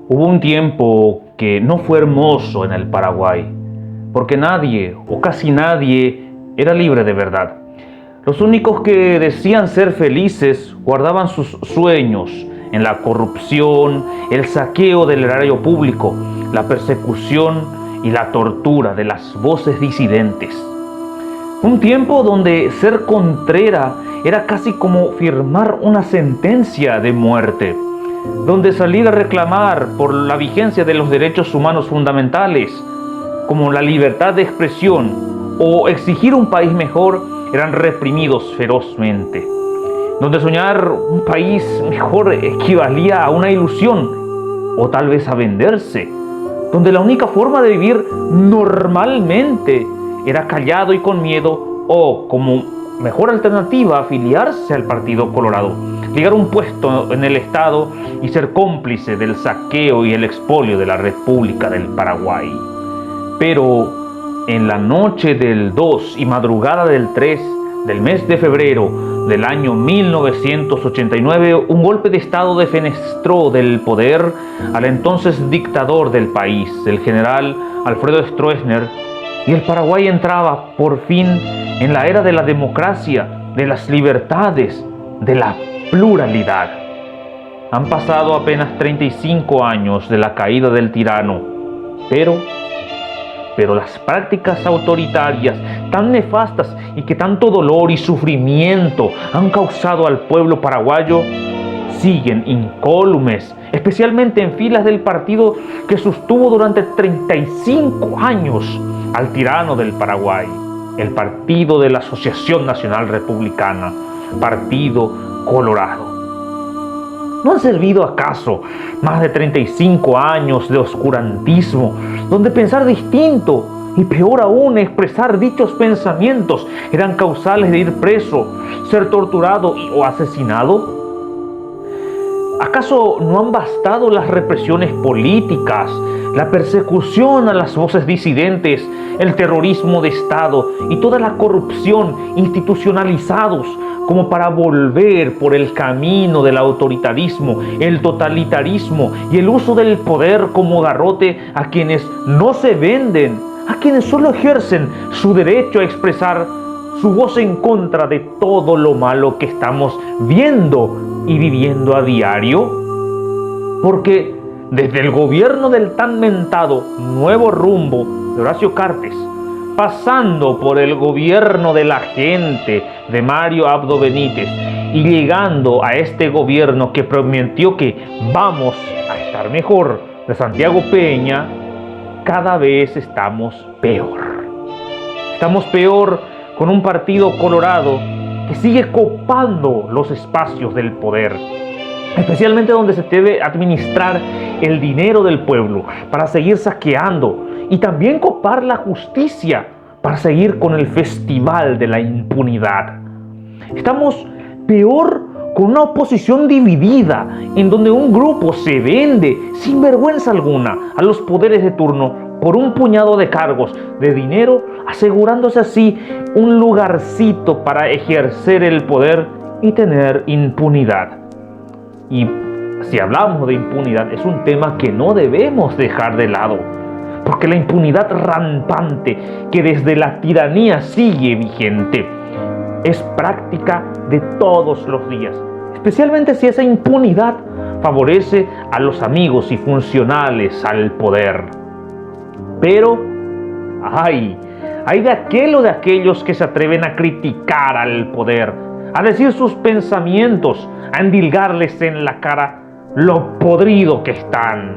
Hubo un tiempo que no fue hermoso en el Paraguay, porque nadie o casi nadie era libre de verdad. Los únicos que decían ser felices guardaban sus sueños en la corrupción, el saqueo del erario público, la persecución y la tortura de las voces disidentes. Un tiempo donde ser contrera era casi como firmar una sentencia de muerte, donde salir a reclamar por la vigencia de los derechos humanos fundamentales, como la libertad de expresión o exigir un país mejor, eran reprimidos ferozmente, donde soñar un país mejor equivalía a una ilusión o tal vez a venderse, donde la única forma de vivir normalmente era callado y con miedo o, como mejor alternativa, afiliarse al Partido Colorado, ligar un puesto en el Estado y ser cómplice del saqueo y el expolio de la República del Paraguay. Pero en la noche del 2 y madrugada del 3 del mes de febrero del año 1989, un golpe de Estado defenestró del poder al entonces dictador del país, el general Alfredo Stroessner, y el Paraguay entraba por fin en la era de la democracia, de las libertades, de la pluralidad. Han pasado apenas 35 años de la caída del tirano, pero las prácticas autoritarias tan nefastas y que tanto dolor y sufrimiento han causado al pueblo paraguayo siguen incólumes, especialmente en filas del partido que sostuvo durante 35 años al tirano del Paraguay, el Partido de la Asociación Nacional Republicana, Partido Colorado. ¿No han servido acaso más de 35 años de oscurantismo, donde pensar distinto y peor aún expresar dichos pensamientos eran causales de ir preso, ser torturado o asesinado? ¿Acaso no han bastado las represiones políticas, la persecución a las voces disidentes, el terrorismo de Estado y toda la corrupción institucionalizados como para volver por el camino del autoritarismo, el totalitarismo y el uso del poder como garrote a quienes no se venden, a quienes solo ejercen su derecho a expresar su voz en contra de todo lo malo que estamos viendo y viviendo a diario? Porque desde el gobierno del tan mentado Nuevo Rumbo de Horacio Cartes, pasando por el gobierno de la gente de Mario Abdo Benítez y llegando a este gobierno que prometió que vamos a estar mejor, de Santiago Peña, cada vez estamos peor. Estamos peor con un partido colorado que sigue copando los espacios del poder, especialmente donde se debe administrar el dinero del pueblo para seguir saqueando y también copar la justicia para seguir con el festival de la impunidad. Estamos peor con una oposición dividida, en donde un grupo se vende sin vergüenza alguna a los poderes de turno por un puñado de cargos de dinero, asegurándose así un lugarcito para ejercer el poder y tener impunidad. Y si hablamos de impunidad, es un tema que no debemos dejar de lado, porque la impunidad rampante que desde la tiranía sigue vigente es práctica de todos los días, especialmente si esa impunidad favorece a los amigos y funcionales al poder. Pero hay de aquel o de aquellos que se atreven a criticar al poder, a decir sus pensamientos, a endilgarles en la cara lo podrido que están.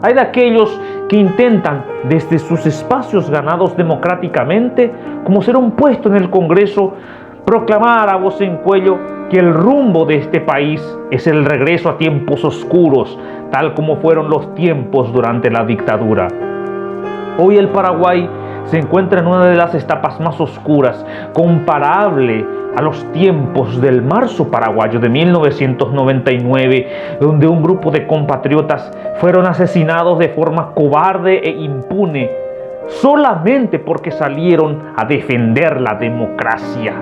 Hay de aquellos que intentan, desde sus espacios ganados democráticamente, como ser un puesto en el Congreso, proclamar a voz en cuello que el rumbo de este país es el regreso a tiempos oscuros, tal como fueron los tiempos durante la dictadura. Hoy el Paraguay se encuentra en una de las etapas más oscuras, comparable a los tiempos del marzo paraguayo de 1999, donde un grupo de compatriotas fueron asesinados de forma cobarde e impune, solamente porque salieron a defender la democracia.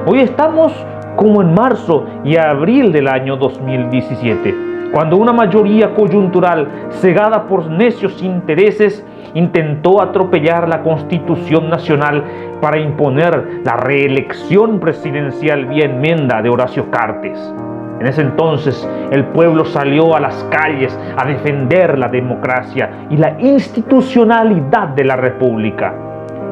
Hoy estamos como en marzo y abril del año 2017, cuando una mayoría coyuntural, cegada por necios intereses, intentó atropellar la Constitución Nacional para imponer la reelección presidencial vía enmienda de Horacio Cartes. En ese entonces, el pueblo salió a las calles a defender la democracia y la institucionalidad de la República,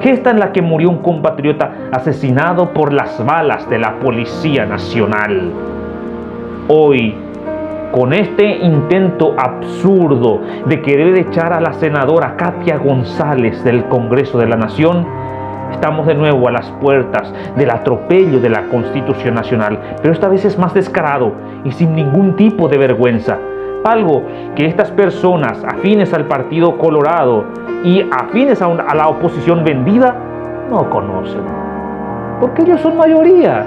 gesta en la que murió un compatriota asesinado por las balas de la Policía Nacional. Hoy, con este intento absurdo de querer echar a la senadora Katia González del Congreso de la Nación, estamos de nuevo a las puertas del atropello de la Constitución Nacional, pero esta vez es más descarado y sin ningún tipo de vergüenza. Algo que estas personas afines al Partido Colorado y afines a la oposición vendida no conocen. Porque ellos son mayoría.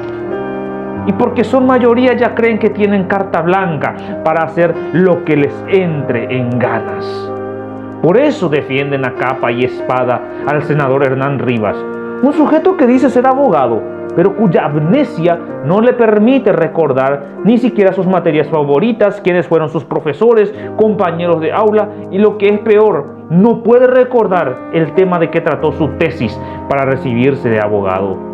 Y porque son mayoría ya creen que tienen carta blanca para hacer lo que les entre en ganas. Por eso defienden a capa y espada al senador Hernán Rivas, un sujeto que dice ser abogado, pero cuya amnesia no le permite recordar ni siquiera sus materias favoritas, quiénes fueron sus profesores, compañeros de aula y lo que es peor, no puede recordar el tema de que trató su tesis para recibirse de abogado.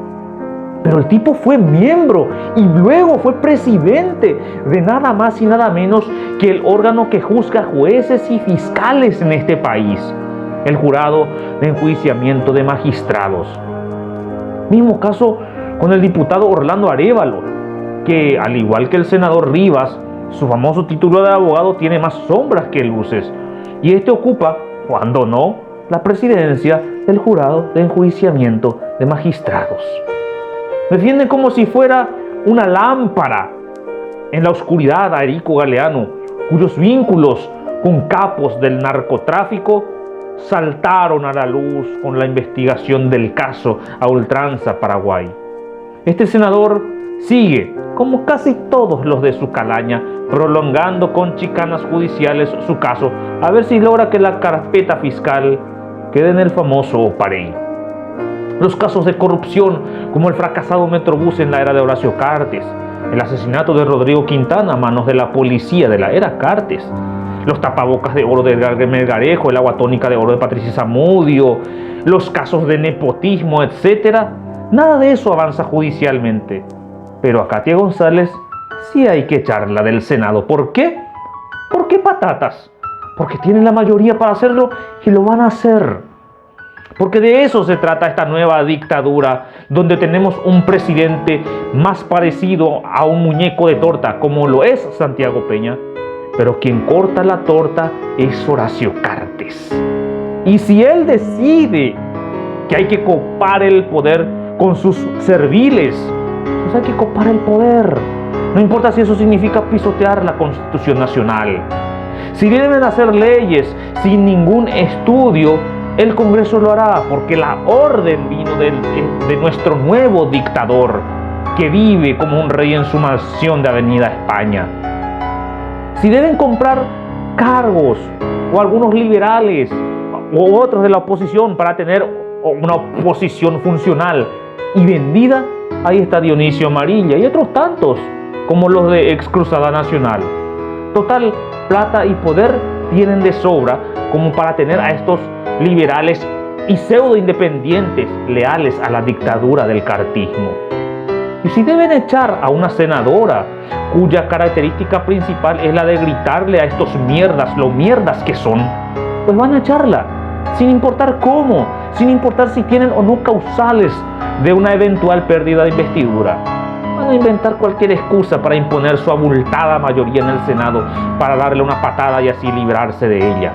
Pero el tipo fue miembro y luego fue presidente de nada más y nada menos que el órgano que juzga jueces y fiscales en este país, el Jurado de Enjuiciamiento de Magistrados. Mismo caso con el diputado Orlando Arévalo, que al igual que el senador Rivas, su famoso título de abogado tiene más sombras que luces, y este ocupa, cuando no, la presidencia del Jurado de Enjuiciamiento de Magistrados. Defienden como si fuera una lámpara en la oscuridad a Erico Galeano, cuyos vínculos con capos del narcotráfico saltaron a la luz con la investigación del caso a ultranza Paraguay. Este senador sigue, como casi todos los de su calaña, prolongando con chicanas judiciales su caso, a ver si logra que la carpeta fiscal quede en el famoso Oparey. Los casos de corrupción, como el fracasado Metrobús en la era de Horacio Cartes, el asesinato de Rodrigo Quintana a manos de la policía de la era Cartes, los tapabocas de oro de Melgarejo, el agua tónica de oro de Patricia Zamudio, los casos de nepotismo, etc. Nada de eso avanza judicialmente. Pero a Katia González sí hay que echarla del Senado. ¿Por qué? ¿Por qué patatas? Porque tienen la mayoría para hacerlo y lo van a hacer. Porque de eso se trata esta nueva dictadura, donde tenemos un presidente más parecido a un muñeco de torta, como lo es Santiago Peña, pero quien corta la torta es Horacio Cartes. Y si él decide que hay que copar el poder con sus serviles, pues hay que copar el poder. No importa si eso significa pisotear la Constitución Nacional. Si deben hacer leyes sin ningún estudio, el Congreso lo hará, porque la orden vino de nuestro nuevo dictador, que vive como un rey en su mansión de Avenida España. Si deben comprar cargos, o algunos liberales, o otros de la oposición, para tener una oposición funcional y vendida, ahí está Dionisio Amarilla y otros tantos, como los de Ex Cruzada Nacional. Total, plata y poder tienen de sobra como para tener a estos liberales y pseudo independientes leales a la dictadura del cartismo. Y si deben echar a una senadora cuya característica principal es la de gritarle a estos mierdas lo mierdas que son, pues van a echarla, sin importar cómo, sin importar si tienen o no causales de una eventual pérdida de investidura. Van a inventar cualquier excusa para imponer su abultada mayoría en el Senado, para darle una patada y así librarse de ella.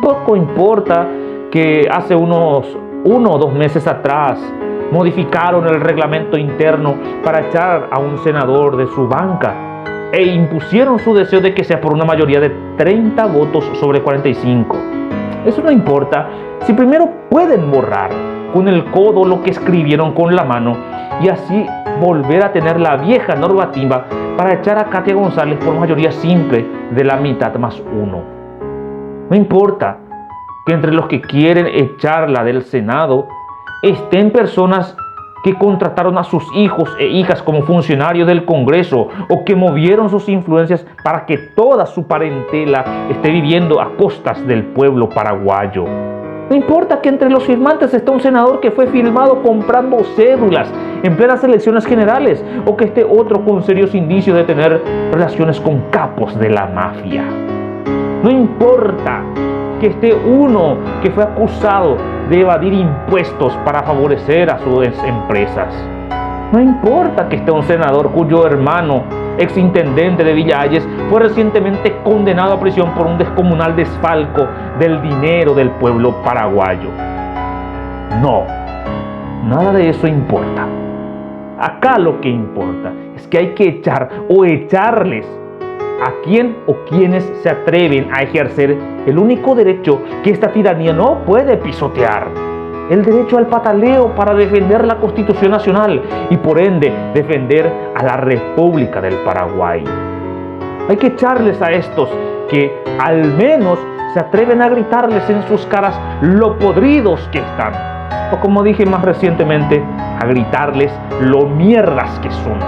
Poco importa que hace uno o 2 meses atrás modificaron el reglamento interno para echar a un senador de su banca e impusieron su deseo de que sea por una mayoría de 30 votos sobre 45. Eso no importa si primero pueden borrar con el codo lo que escribieron con la mano y así volver a tener la vieja normativa para echar a Katia González por mayoría simple de la mitad más 1. No importa que entre los que quieren echarla del Senado estén personas que contrataron a sus hijos e hijas como funcionarios del Congreso o que movieron sus influencias para que toda su parentela esté viviendo a costas del pueblo paraguayo. No importa que entre los firmantes esté un senador que fue filmado comprando cédulas en plenas elecciones generales o que esté otro con serios indicios de tener relaciones con capos de la mafia. No importa que esté uno que fue acusado de evadir impuestos para favorecer a sus empresas. No importa que esté un senador cuyo hermano, exintendente de Villa Hayes, fue recientemente condenado a prisión por un descomunal desfalco del dinero del pueblo paraguayo. No, nada de eso importa. Acá lo que importa es que hay que echar o echarles a quien o quienes se atreven a ejercer el único derecho que esta tiranía no puede pisotear: el derecho al pataleo para defender la Constitución Nacional y por ende defender a la República del Paraguay. Hay que echarles a estos que al menos se atreven a gritarles en sus caras lo podridos que están, o como dije más recientemente, a gritarles lo mierdas que son.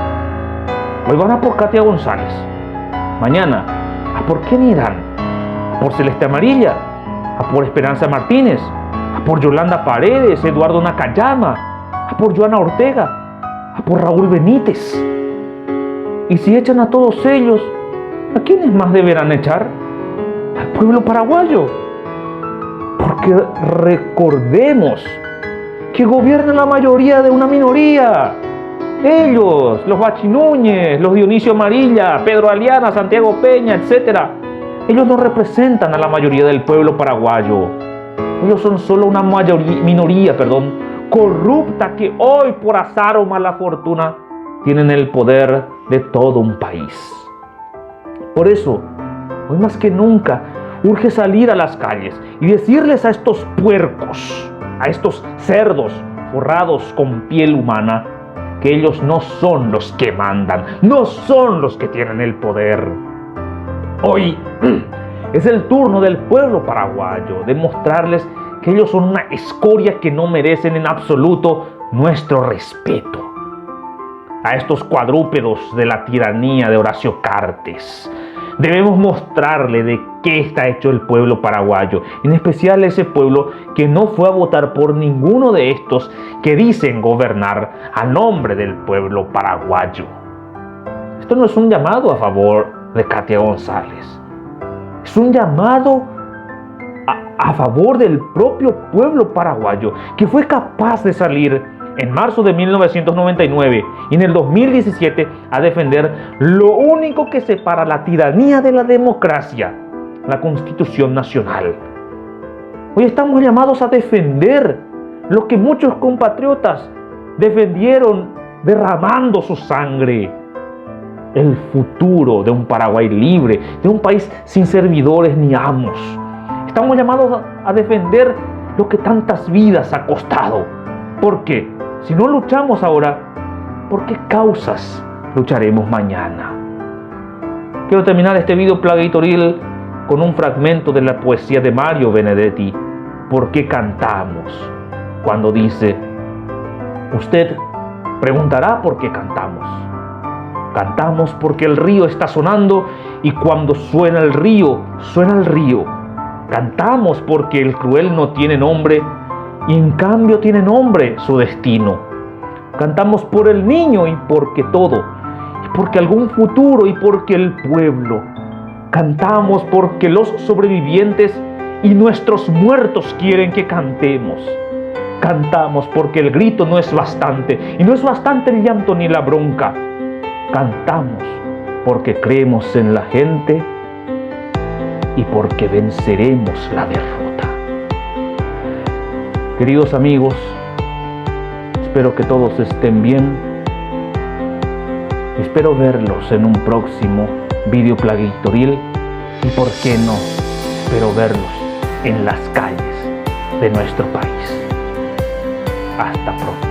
Hoy van a por Katia González, mañana a por quién irán: a por Celeste Amarilla, a por Esperanza Martínez, a por Yolanda Paredes, Eduardo Nakayama, a por Joana Ortega, a por Raúl Benítez. Y si echan a todos ellos, ¿a quiénes más deberán echar? Al pueblo paraguayo. Porque recordemos que gobierna la mayoría de una minoría. Ellos, los Bachi Núñez, los Dionisio Amarilla, Pedro Aliana, Santiago Peña, etc. Ellos no representan a la mayoría del pueblo paraguayo. Ellos son solo una minoría corrupta que hoy, por azar o mala fortuna, tienen el poder de todo un país. Por eso, hoy más que nunca, urge salir a las calles y decirles a estos puercos, a estos cerdos forrados con piel humana, que ellos no son los que mandan, no son los que tienen el poder. Hoy es el turno del pueblo paraguayo de mostrarles que ellos son una escoria que no merecen en absoluto nuestro respeto. A estos cuadrúpedos de la tiranía de Horacio Cartes debemos mostrarle de qué está hecho el pueblo paraguayo, en especial ese pueblo que no fue a votar por ninguno de estos que dicen gobernar a nombre del pueblo paraguayo. Esto no es un llamado a favor de Katia González, es un llamado a favor del propio pueblo paraguayo, que fue capaz de salir en marzo de 1999 y en el 2017 a defender lo único que separa la tiranía de la democracia: la Constitución Nacional. Hoy estamos llamados a defender lo que muchos compatriotas defendieron derramando su sangre: el futuro de un Paraguay libre, de un país sin servidores ni amos. Estamos llamados a defender lo que tantas vidas ha costado. ¿Por qué? Si no luchamos ahora, ¿por qué causas lucharemos mañana? Quiero terminar este video plagiatorial con un fragmento de la poesía de Mario Benedetti, ¿Por qué cantamos?, cuando dice: usted preguntará por qué cantamos. Cantamos porque el río está sonando y cuando suena el río, suena el río. Cantamos porque el cruel no tiene nombre y en cambio tiene nombre su destino. Cantamos por el niño y porque todo, y porque algún futuro y porque el pueblo. Cantamos porque los sobrevivientes y nuestros muertos quieren que cantemos. Cantamos porque el grito no es bastante y no es bastante el llanto ni la bronca. Cantamos porque creemos en la gente y porque venceremos la derrota. Queridos amigos, espero que todos estén bien. Espero verlos en un próximo video plagiatorial y, por qué no, espero verlos en las calles de nuestro país. Hasta pronto.